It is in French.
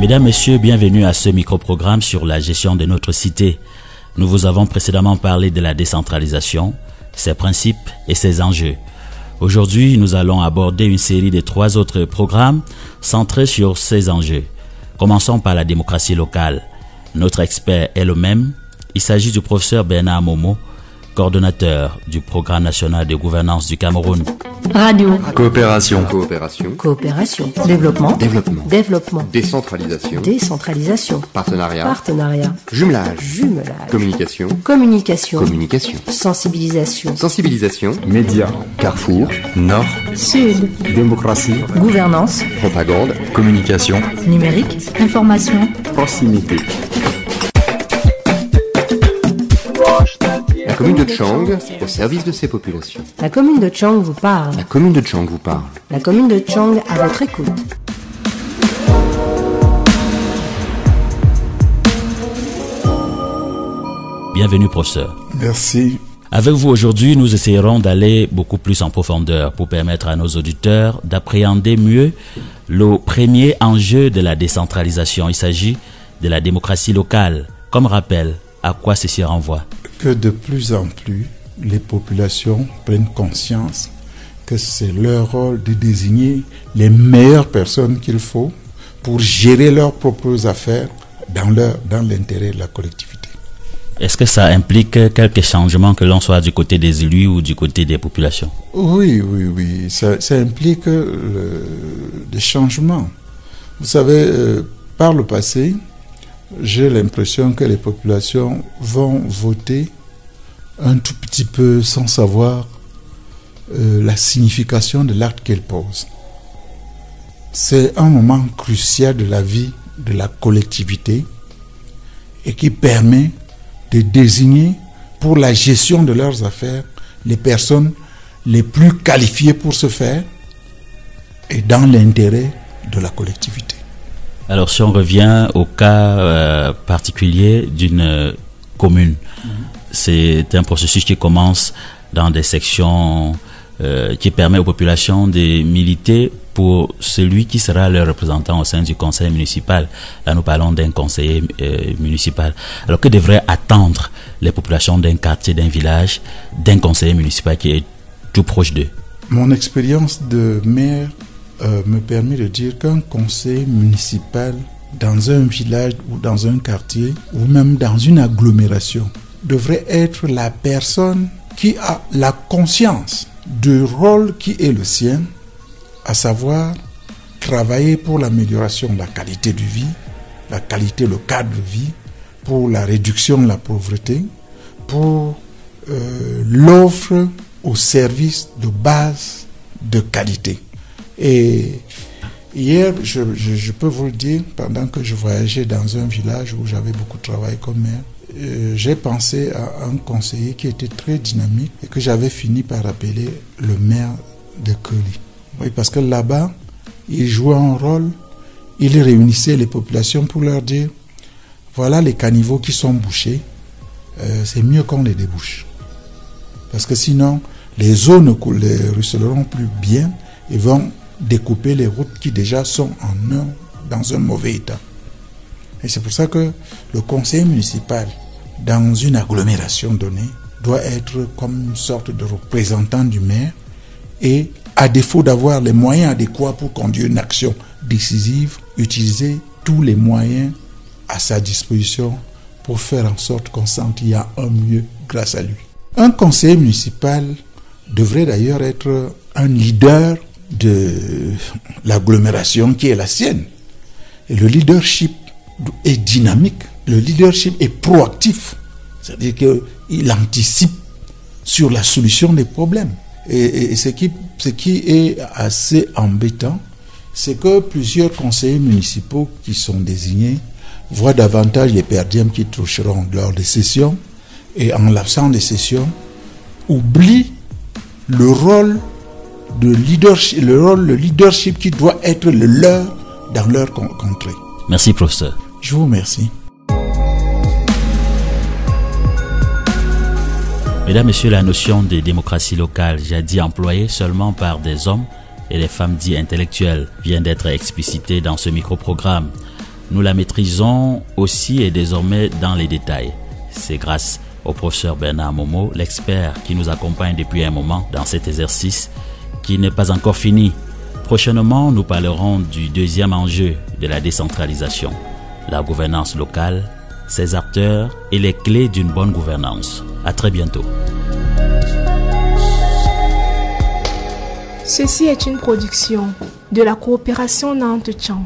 Mesdames, Messieurs, bienvenue à ce micro-programme sur la gestion de notre cité. Nous vous avons précédemment parlé de la décentralisation, ses principes et ses enjeux. Aujourd'hui, nous allons aborder une série de 3 autres programmes centrés sur ces enjeux. Commençons par la démocratie locale. Notre expert est le même. Il s'agit du professeur Bernard Momo, coordonnateur du Programme national de gouvernance du Cameroun. Radio. Coopération. Coopération. Développement. Décentralisation. Partenariat. Jumelage. Communication. Sensibilisation. Médias. Carrefour. Nord. Sud. Démocratie. Gouvernance. Propagande. Communication. Numérique. Information. Proximité. La commune de Tchang, au service de ses populations. La commune de Tchang vous parle. La commune de Tchang vous parle. La commune de Tchang à votre écoute. Bienvenue, professeur. Merci. Avec vous aujourd'hui, nous essayerons d'aller beaucoup plus en profondeur pour permettre à nos auditeurs d'appréhender mieux le premier enjeu de la décentralisation. Il s'agit de la démocratie locale. Comme rappel, à quoi ceci renvoie? Que de plus en plus, les populations prennent conscience que c'est leur rôle de désigner les meilleures personnes qu'il faut pour gérer leurs propres affaires dans l'intérêt de la collectivité. Est-ce que ça implique quelques changements, que l'on soit du côté des élus ou du côté des populations? Oui. Ça implique des changements. Vous savez, par le passé, j'ai l'impression que les populations vont voter un tout petit peu sans savoir la signification de l'acte qu'elles posent. C'est un moment crucial de la vie de la collectivité et qui permet de désigner pour la gestion de leurs affaires les personnes les plus qualifiées pour ce faire et dans l'intérêt de la collectivité. Alors, si on revient au cas particulier d'une commune, c'est un processus qui commence dans des sections qui permet aux populations de militer pour celui qui sera leur représentant au sein du conseil municipal. Là, nous parlons d'un conseiller municipal. Alors, que devraient attendre les populations d'un quartier, d'un village, d'un conseiller municipal qui est tout proche d'eux? Mon expérience de maire me permet de dire qu'un conseil municipal dans un village ou dans un quartier ou même dans une agglomération devrait être la personne qui a la conscience du rôle qui est le sien, à savoir travailler pour l'amélioration de la qualité de vie, la qualité, le cadre de vie, pour la réduction de la pauvreté, pour l'offre aux services de base de qualité. Et hier, je peux vous le dire, pendant que je voyageais dans un village où j'avais beaucoup de travail comme maire, j'ai pensé à un conseiller qui était très dynamique et que j'avais fini par appeler le maire de Koli. Oui, parce que là-bas, il jouait un rôle, il réunissait les populations pour leur dire, voilà les caniveaux qui sont bouchés, c'est mieux qu'on les débouche. Parce que sinon, les eaux ne ruisseleront plus bien et vont découper les routes qui déjà sont dans un mauvais état. Et c'est pour ça que le conseil municipal, dans une agglomération donnée, doit être comme une sorte de représentant du maire et, à défaut d'avoir les moyens adéquats pour conduire une action décisive, utiliser tous les moyens à sa disposition pour faire en sorte qu'on sente qu'il y a un mieux grâce à lui. Un conseiller municipal devrait d'ailleurs être un leader de l'agglomération qui est la sienne. Et le leadership est dynamique, le leadership est proactif, c'est-à-dire qu'il anticipe sur la solution des problèmes. Et ce qui est assez embêtant, c'est que plusieurs conseillers municipaux qui sont désignés voient davantage les perdièmes qui toucheront lors des sessions et en l'absence des sessions, oublient le rôle de leadership, le leadership qui doit être le leur dans leur contrée. Merci, professeur. Je vous remercie. Mesdames, Messieurs, la notion de démocratie locale, jadis employée seulement par des hommes et des femmes dits intellectuels, vient d'être explicitée dans ce micro-programme. nous la maîtrisons aussi et désormais dans les détails. C'est grâce au professeur Bernard Momo, l'expert qui nous accompagne depuis un moment dans cet exercice qui n'est pas encore fini. Prochainement, nous parlerons du deuxième enjeu de la décentralisation, la gouvernance locale, ses acteurs et les clés d'une bonne gouvernance. À très bientôt. Ceci est une production de la coopération Nantes-Tchang.